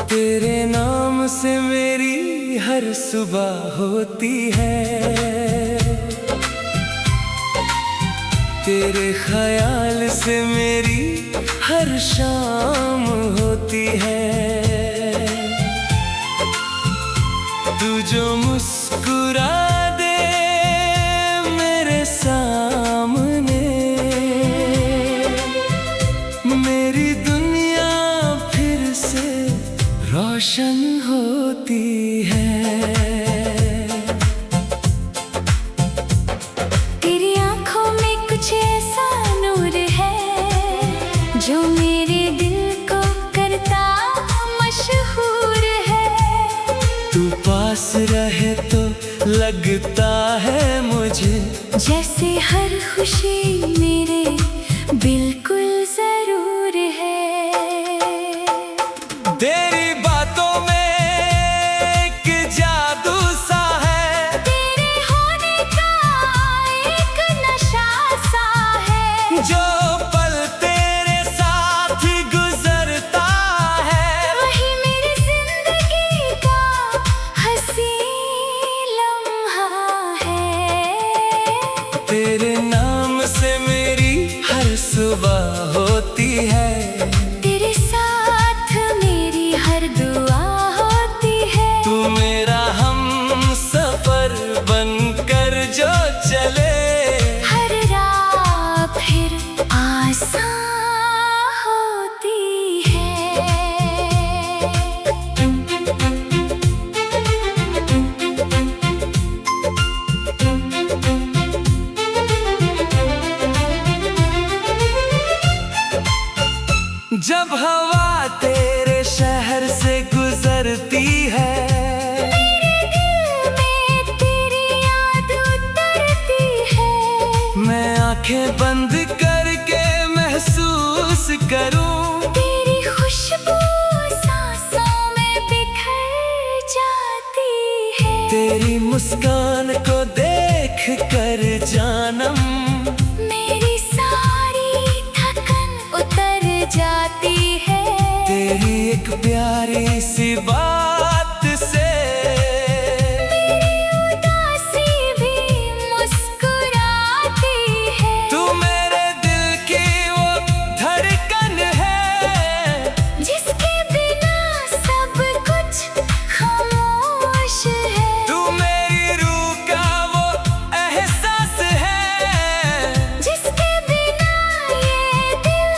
तेरे नाम से मेरी हर सुबह होती है, तेरे ख्याल से मेरी हर शाम होती है। तू जो मुस्कुरा दे मेरे सामने, मेरी दुनिया फिर से रोशन होती है। तेरी आंखों में कुछ ऐसा नूर है जो मेरे दिल को करता मशहूर है। तू पास रहे तो लगता है मुझे जैसे हर खुशी मेरे बिल्कुल जरूर है। तेरी बातों में एक जादू सा है, तेरे होने का एक नशा सा है, जो पल तेरे साथ गुजरता है वही मेरी जिंदगी का हंसी लम्हा है। तेरे नाम से मेरी हर सुबह होती है, तेरे साथ मेरी हर दुआ होती है। तू मेरा हमसफर बनकर जो चले, हर रात फिर आसान होती है। जब हवा तेरे शहर से गुजरती है, मेरे दिल में तेरी याद उतरती है। मैं आंखें बंद करके महसूस करूं, तेरी खुशबू सांसों में बिखर जाती है। तेरी मुस्कान को देख कर जानम मेरी सारी थकन उतर जाती है। तेरी एक प्यारी सी बात से मेरी उदासी भी मुस्कुराती है। तू मेरे दिल की वो धड़कन है, जिसके बिना सब कुछ खामोश है। तू मेरी रूह का वो एहसास है, जिसके बिना ये दिल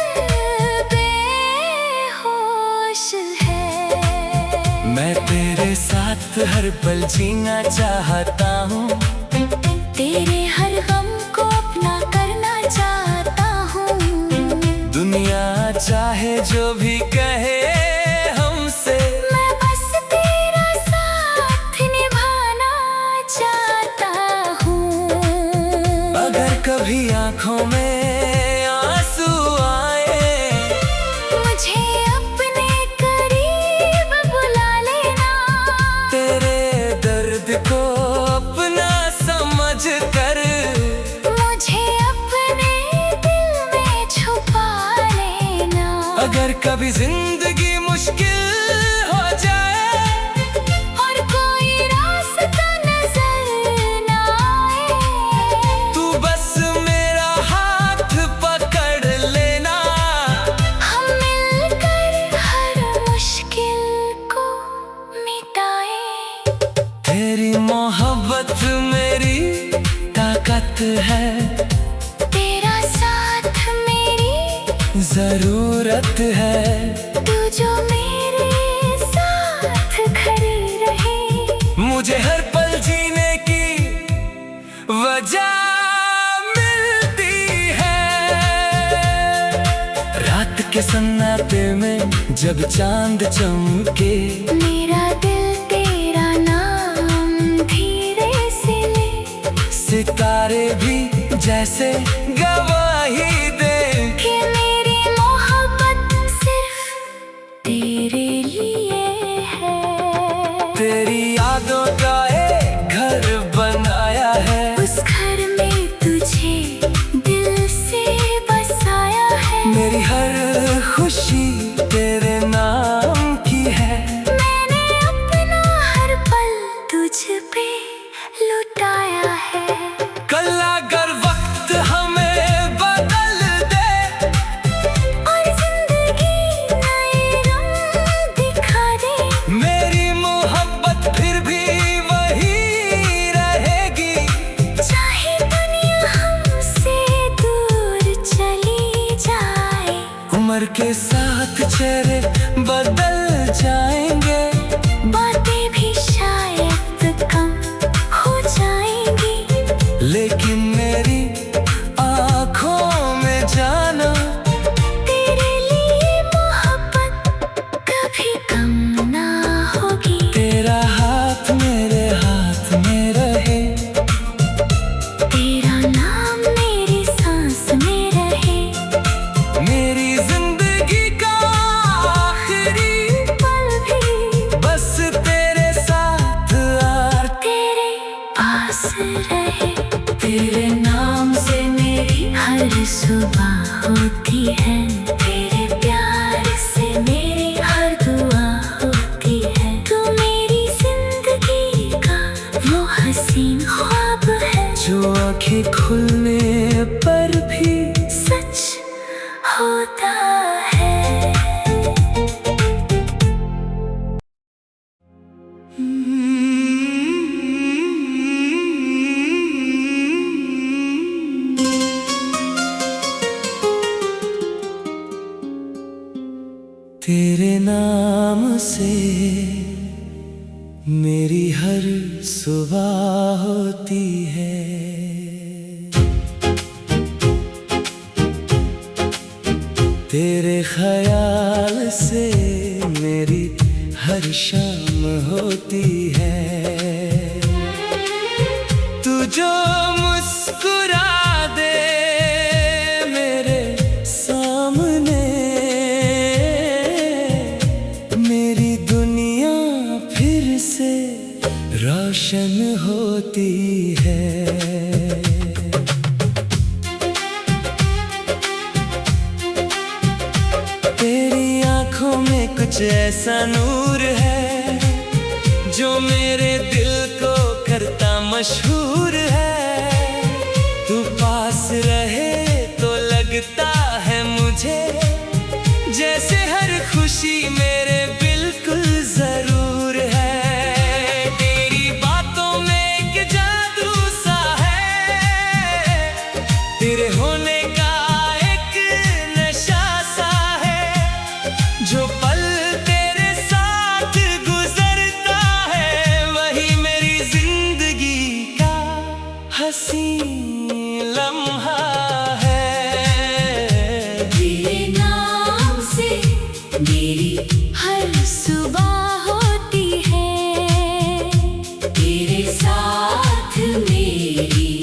बेहोश है। मैं तेरे साथ हर पल जीना चाहता हूँ, तेरे हर गम को अपना करना चाहता हूँ। दुनिया चाहे जो भी कहे हमसे, मैं बस तेरा साथ निभाना चाहता हूँ। अगर कभी आंखों में आंसू आए, मुझे अपने करीब बुला लेना। तेरे दर्द को अपना समझ कर, मुझे अपने दिल में छुपा लेना। अगर कभी जिंदगी मुश्किल हो जाए और कोई रास्ता नजर ना आए, तू बस मेरा हाथ पकड़ लेना। हम मिलकर हर मुश्किल को मिटाएं। तेरी मोहब्बत मेरी ताकत है, तेरा साथ मेरी जरूरत है। तू जो मेरे साथ खड़ी रहे, मुझे हर पल जीने की वजह मिलती है। रात के सन्नाटे में जब चांद चमके, मेरा दिल तेरा नाम धीरे से ले। सितारे भी जैसे गवाही दे कि मेरी मोहब्बत सिर्फ तेरे लिए है। तेरी यादों का एक घर बनाया है, उस घर में तुझे दिल से बसाया है। मेरी हर खुशी तेरे नाम की है। चेहरे बदल जाएंगे, बातें भी शायद कम हो जाएंगी, लेकिन मेरी आँखों में जाना तेरे लिए मोहब्बत कभी कम ना होगी। तेरा हाथ मेरे हाथ में रहे, तेरा नाम मेरी सांस में रहे, मेरी जिंदगी का आखिरी पल भी बस तेरे साथ और तेरे पास रहे। तेरे नाम से मेरी हर सुबह होती है, तेरे प्यार से मेरी हर दुआ होती है। तू मेरी जिंदगी का वो हसीन ख्वाब है, जो आँखें खुलने पर भी सच होता है। तेरे नाम से मेरी हर सुबह होती है। तेरे ख्याल से मेरी हर शाम होती है। तू जो मुस्कुरा दे मेरे सामने, मेरी दुनिया फिर से रोशन होती है। तेरी आँखों में कुछ ऐसा नूर है जो मेरे दिल को करता मशहूर है। तू पास रहे तो लगता है मुझे जैसे हर खुशी मेरे बिल्कुल जरूर है। तेरी बातों में एक जादू सा है, तेरे होने का एक नशा सा है। जो पल तेरे साथ गुजरता है वही मेरी जिंदगी का हसीन लम्हा है। तेरे नाम से मेरी हर सुबह होती है, तेरे साथ मेरी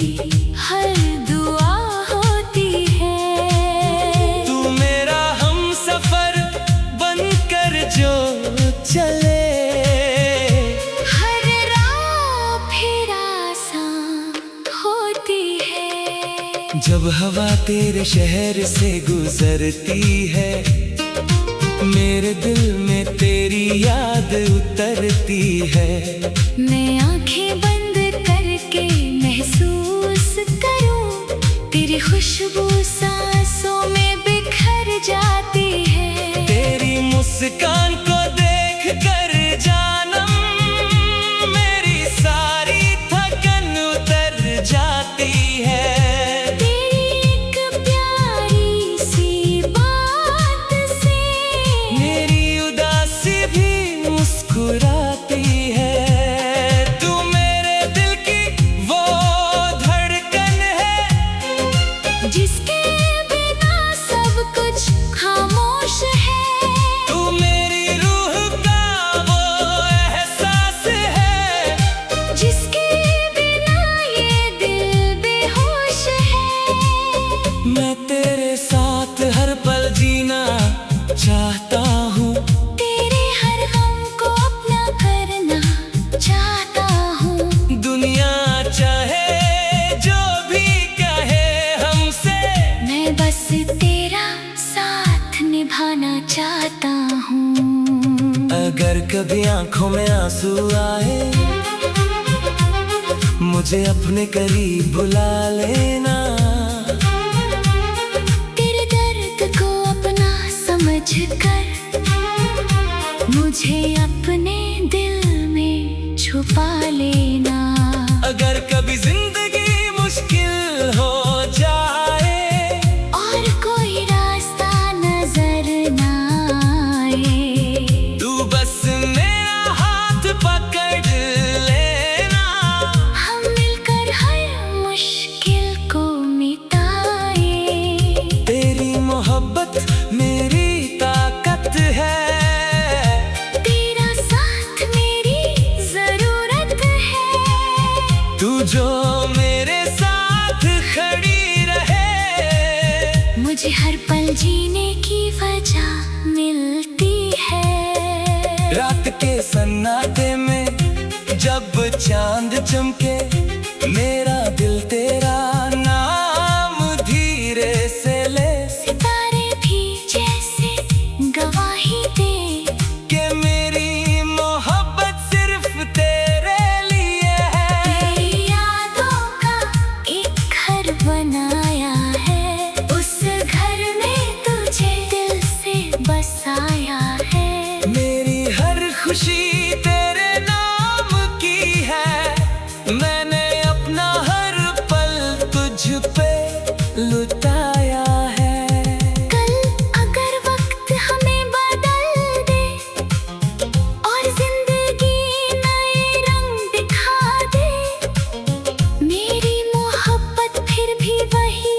हर दुआ होती है। तू मेरा हमसफर बनकर जो चले, हर राह फिर आसान होती है। जब हवा तेरे शहर से गुजरती है मेरे दिल में तेरी याद उतरती है। मैं आंखें बंद करके महसूस करूं, तेरी खुशबू सांसों में बिखर जाती है। तेरी मुस्कान को देख कर जानम मेरी सारी थकन उतर जाती है। तेरी एक प्यारी सी बात से मेरी उदासी भी मुस्कुराती है। तू मेरे दिल की वो धड़कन है जिसके बिना सब कुछ खामोश है। तू मेरी रूह का वो एहसास है, जिसके बिना ये दिल बेहोश है। मैं तेरे साथ हर पल जीना चाहता हूँ। तेरे हर गम को अपना करना चाहता हूँ। दुनिया चाहे जो भी कहे हमसे, मैं बस तेरा साथ निभाना चाहता हूँ। अगर कभी आंखों में आंसू आए मुझे अपने करीब बुला लेना। तेरे दर्द को अपना समझ कर मुझे अपने दिल में छुपा लेना। अगर कभी जिंदगी मुश्किल हो जाए और कोई रास्ता नजर ना जीने की वजह मिलती है। रात के सन्नाटे में जब चांद चमके, मेरा दिल तेरा नाम धीरे से ले। सितारे भी जैसे गवाही दे कि मेरी मोहब्बत सिर्फ तेरे लिए है। तेरी यादों का एक घर बनाया है, उस घर में तुझे दिल से बसाया है। मेरी हर खुशी तेरे नाम की है, मैंने अपना हर पल तुझ पे लुटाया है। कल अगर वक्त हमें बदल दे और जिंदगी नए रंग दिखा दे, मेरी मोहब्बत फिर भी वही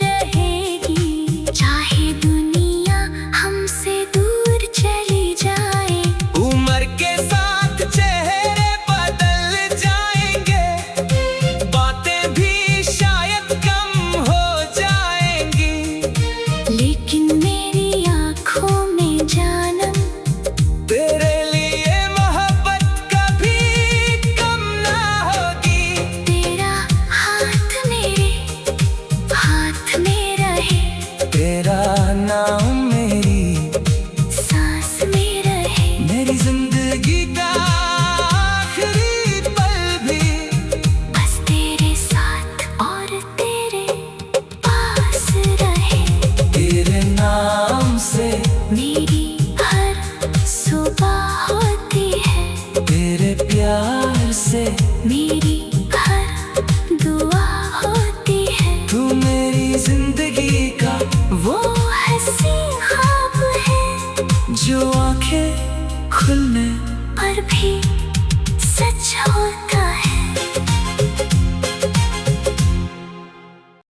रहेगी। चाहे दुनिया हमसे दूर चली जाए, उम्र के साथ चेहरे बदल जाएंगे, बातें भी शायद कम हो जाएंगी, लेकिन मेरी आँखों में जानम तेरे लिए मोहब्बत कभी कम ना होगी। तेरा हाथ मेरे हाथ में रहे, तेरा नाम मेरी सांस में रहे। मेरी जिंदगी का आखिरी पल भी बस तेरे साथ और तेरे पास रहे। तेरे नाम से मेरी हर सुबह होती है, तेरे प्यार से मेरी हर दुआ होती है। तू मेरी जिंदगी का वो हंसी ख्वाब है जो आंखें खुलने पर भी सच होता